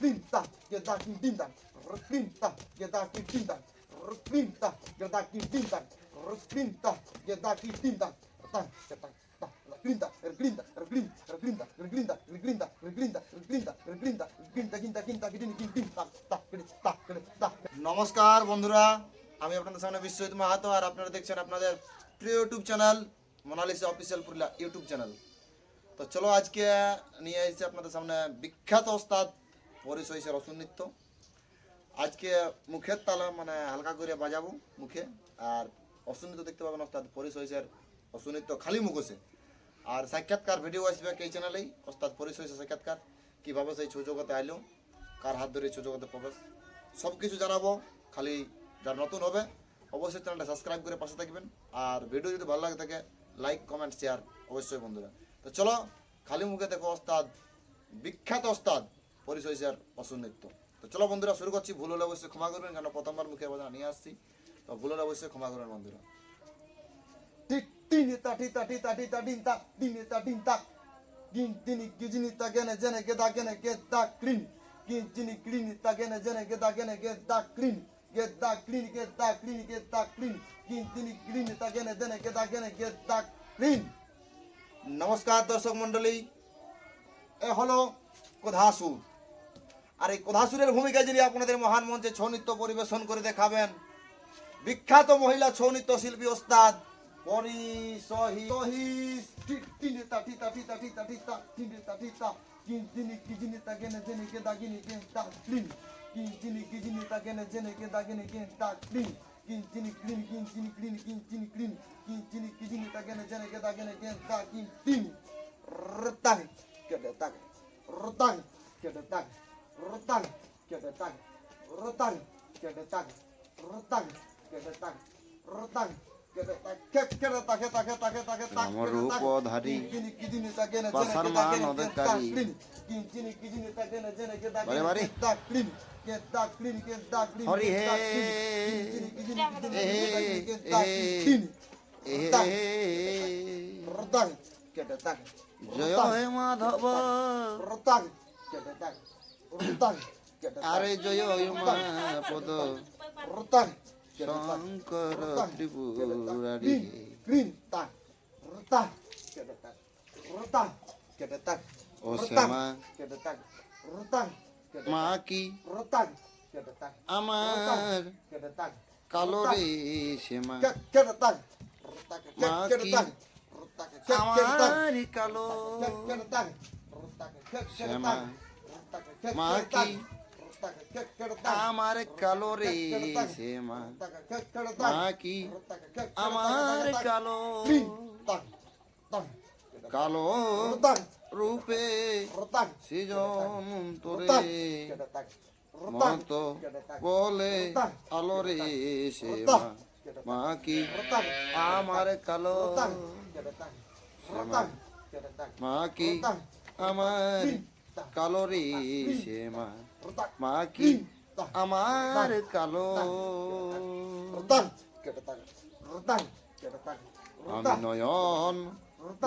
Rinta, Gedaki Dinda, Rinta, Gedaki Dinda, Rinta, Gedaki Dinda, Rinta, Gedaki Dinda, Grinda, Grinda, Grinda, Grinda, Grinda, Grinda, Grinda, Grinda, Grinda, Grinda, Ginda, Ginda, Ginda, নমস্কার বন্ধুরা, আমি আপনাদের সামনে বিশ্বজিৎ মাহাতো, আর আপনারা দেখছেন আপনাদের প্রিয় YouTube channel Monalisa official Purulia YouTube channel. তো চলো আজকে নিয়ে এসেছি আপনাদের সামনে বিখ্যাত ওস্তাদ পরি সহিসের অসুর নৃত্য। আজকে মুখের তালা মানে হালকা করে বাজাবো মুখে, আর অসুর নৃত্য দেখতে পাবেন ওস্তাদ পরি সহিসের অসুর নৃত্য খালি মুখোশে। আর সাক্ষাৎকার ভিডিও আসবে এই চ্যানেলেই, ওস্তাদ পরি সহিসের সাক্ষাৎকার, কীভাবে সেই ছৌ জগতে আইলো, কার হাত ধরে ছৌ জগতে প্রবেশ, সব কিছু জানাবো। খালি যারা নতুন হবে অবশ্যই চ্যানেলটা সাবস্ক্রাইব করে পাশে থাকবেন, আর ভিডিও যদি ভালো লাগে থাকে লাইক কমেন্ট শেয়ার অবশ্যই বন্ধুরা। তো চলো খালি মুখে দেখো ওস্তাদ, বিখ্যাত ওস্তাদ পরি সহিসের অসুর নৃত্য। তো চলো বন্ধুরা শুরু করছি। ভুল হলে অবশ্যই ক্ষমা করবেন, কেন প্রথমবার মুখে বাজনা নিয়ে আসছি, তো ভুল হলে অবশ্যই ক্ষমা করবেন বন্ধুরা। নমস্কার দর্শক মন্ডলী, এ হলো কোধাসুর। আর এই কোধাসুরের ভূমিকায় যিনি আপনাদের মহান মঞ্চে ছৌ নৃত্য পরিবেশন করে দেখাবেন, বিখ্যাত মহিলা ছৌ নৃত্য শিল্পী ওস্তাদ পরি সহিস। রূপধারী পাশার মান অধিকারী হরি হে জয় হে মাধব, আরে জয় পদ শঙ্কর ত্রিপুরারি। ও শ্যামা মা কি আমার কালো রে শ্যামা, মা কি আমার কালো শ্যামা, মা কি আমার কালো রে শ্যামা, মা কি আমার কালো কালো রূপে সৃজন তোরে মত বলে আলো রে শ্যামা, মা কি আমার কালো শ্যামা, মা কি আমার কালো রে শ্যামা, মা কি আমার কালো। আমি নয়ন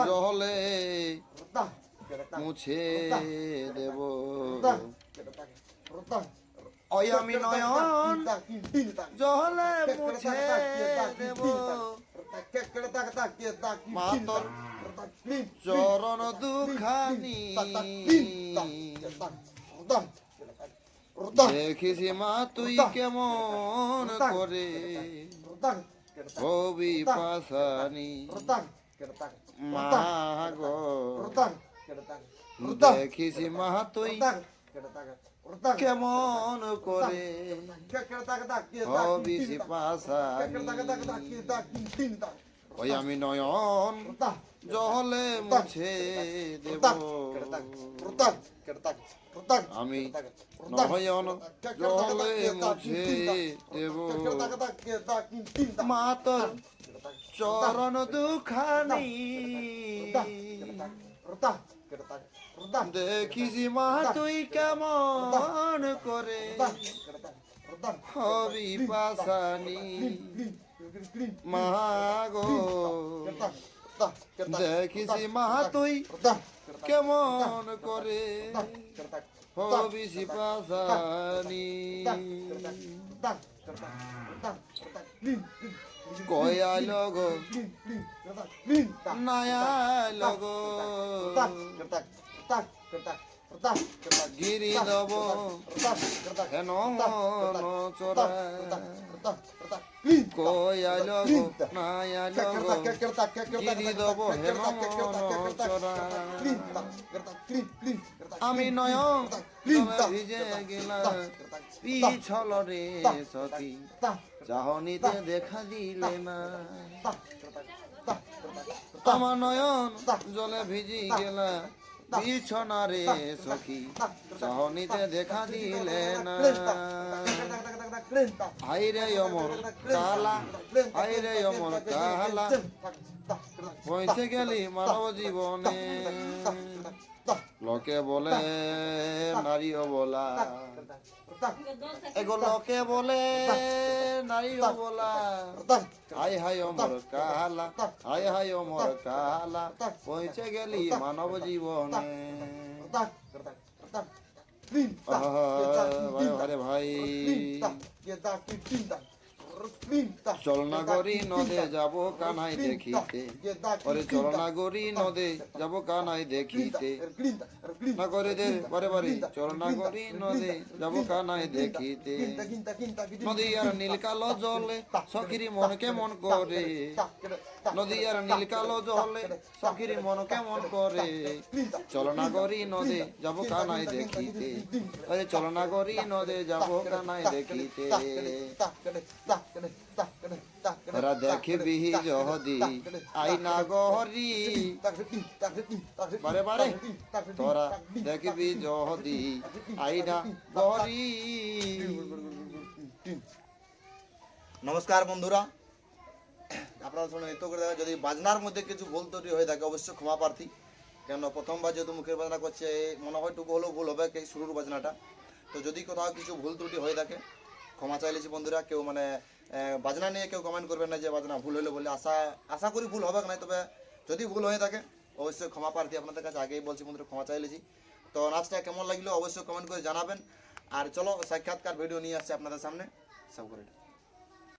জলে মুছে দেব, ওই আমি নয়ন জলে মুছে দেব, মাতর চরণ দুখানি দেখিস মা তুই কেমন করে হবি পাশানি, মা গো দেখিস মা তুই কেমন করে হবি পাশানি। ওই আমি নয়ন জলে মুছে দেব, আমি নয়ন জলে মুছে দেব, মাতর চরণ দুখানি দেখিস মা তুই কেমন করে হবি পাশানি, মা গো দেখিস মা তুই কেমন করে হবিষি পাশানি কয়াল গো নায়াল গো গিরি দব হেন মন চরা কয়াল গো নায়াল গো গিরি দব হেন মন চরা আমি নয়ন জলে ভিজে গেলাম পিছল রে সখী চাহনিতে দেখা দিলে না আমার নয়ন জলে ভিজি গেলা বিছনা রে সখী চাহনিতে দেখা দিলে না আইরে অমর কালা আইরে অমর কালা পৌঁছে গেলি মানব জীবনে লোকে বলে নারী অবলা এগো লোকে বলে নারী অবলা হাই হাই অমর কালা হাই হাই অমর কালা পৌঁছে গেলি মানব জীবনে আরে ভাই চলনা গরি নদে যাব কানাই দেখিতে ওরে চলনা গরি নদে যাব কানাই দেখিতে না করে দে বারে বারে চলনা গরি নদে যাব কানাই দেখিতে নদী আর নীল কালো জলে সখিরি মন কেমন করে নদী আর নীল কালো জলে সখিরি মন কেমন করে চলনা গরি নদে যাব কানাই দেখিতে ওরে চলনা গরি নদে যাব কানাই দেখিতে তোরা দেখবি যদি আইনা গহরি বারে বারে তোরা দেখবি যদি আইনা গহরি নমস্কার বন্ধুরা, আপনারা শুনে নৃত্য করে দেখেন। যদি বাজনার মধ্যে কিছু ভুল ত্রুটি হয়ে থাকে অবশ্যই ক্ষমা প্রার্থী, কেন প্রথমবার যেহেতু মুখের বাজনা করছে মনে হয় টুকু হলেও ভুল হবে এই শুরুর বাজনাটা। তো যদি কোথাও কিছু ভুল ত্রুটি হয়ে থাকে ক্ষমা চাইলেছি বন্ধুরা। কেউ মানে বাজনা নিয়ে কেউ কমেন্ট করবেন না যে বাজনা ভুল হলো বলে। আশা করি ভুল হবে না, তবে যদি ভুল হয়ে থাকে অবশ্যই ক্ষমা প্রার্থী আপনাদের কাছে। আগেই বলছি বন্ধুরা, ক্ষমা চাইলেছি। তো নাচটা কেমন লাগলো অবশ্যই কমেন্ট করে জানাবেন। আর চলো সাক্ষাৎকার ভিডিও নিয়ে আসছে আপনাদের সামনে সব করে।